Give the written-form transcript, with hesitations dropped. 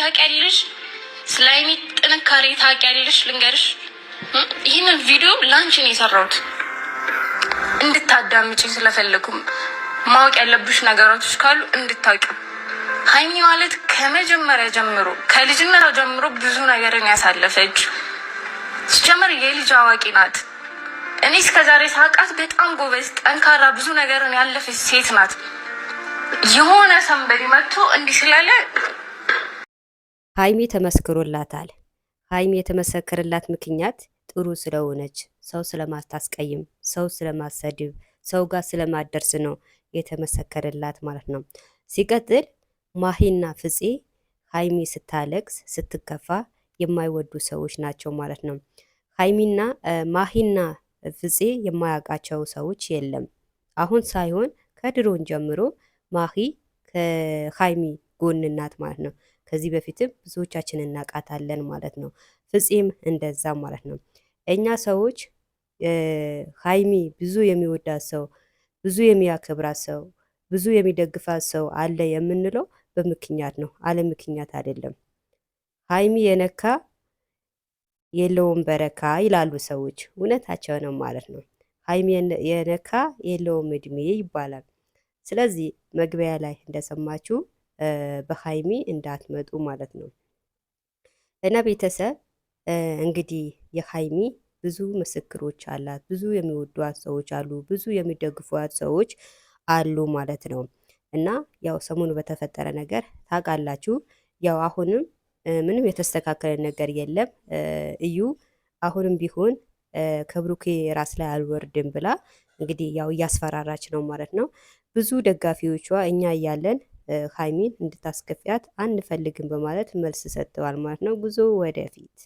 ታውቂያለሽ? ስለ ሀይሚ ጥንካሬ ታውቂያለሽ? ልንገርሽ፣ ይህንን ቪዲዮ ላንቺ ነው የሰራሁት እንድታዳምጪ ስለፈለኩም ማወቅ ያለብሽ ነገራቶች ካሉ እንድታውቂ። ሀይሚ ማለት ከመጀመሪያ ጀምሮ ከልጅነቷ ጀምሮ ብዙ ነገርን ያሳለፈች ሲጀመር የልጅ አዋቂ ናት። እኔ እስከዛሬ ሳውቃት በጣም ጎበዝ፣ ጠንካራ፣ ብዙ ነገርን ያለፈች ሴት ናት። የሆነ ሰንበዲ መጥቶ እንዲህ ስላለ ሀይሚ ተመስክሮላታል። ሀይሚ የተመሰከረላት ምክንያት ጥሩ ስለሆነች፣ ሰው ስለማታስቀይም፣ ሰው ስለማሰድብ፣ ሰው ጋር ስለማደርስ ነው የተመሰከረላት ማለት ነው። ሲቀጥል ማሂና ፍፄ ሀይሚ ስታለቅስ ስትከፋ የማይወዱ ሰዎች ናቸው ማለት ነው። ሀይሚና ማሂና ፍፄ የማያውቃቸው ሰዎች የለም። አሁን ሳይሆን ከድሮን ጀምሮ ማሂ ከሀይሚ ጎን ናት ማለት ነው። ከዚህ በፊትም ብዙዎቻችን እናውቃታለን ማለት ነው። ፍፄም እንደዛ ማለት ነው። እኛ ሰዎች ሀይሚ ብዙ የሚወዳት ሰው፣ ብዙ የሚያከብራት ሰው፣ ብዙ የሚደግፋት ሰው አለ የምንለው በምክንያት ነው፣ አለ ምክንያት አይደለም። ሀይሚ የነካ የለውም በረካ ይላሉ ሰዎች፣ እውነታቸው ነው ማለት ነው። ሀይሚ የነካ የለውም እድሜ ይባላል። ስለዚህ መግቢያ ላይ እንደሰማችሁ በሀይሚ እንዳትመጡ ማለት ነው። እና ቤተሰብ እንግዲህ የሀይሚ ብዙ ምስክሮች አላት፣ ብዙ የሚወዷት ሰዎች አሉ፣ ብዙ የሚደግፏት ሰዎች አሉ ማለት ነው። እና ያው ሰሞኑ በተፈጠረ ነገር ታውቃላችሁ። ያው አሁንም ምንም የተስተካከለ ነገር የለም። እዩ አሁንም ቢሆን ከብሩኬ ራስ ላይ አልወርድም ብላ እንግዲህ ያው እያስፈራራች ነው ማለት ነው። ብዙ ደጋፊዎቿ እኛ እያለን ሀይሚን እንድታስከፊያት አንፈልግም በማለት መልስ ሰጥተዋል ማለት ነው። ጉዞ ወደፊት።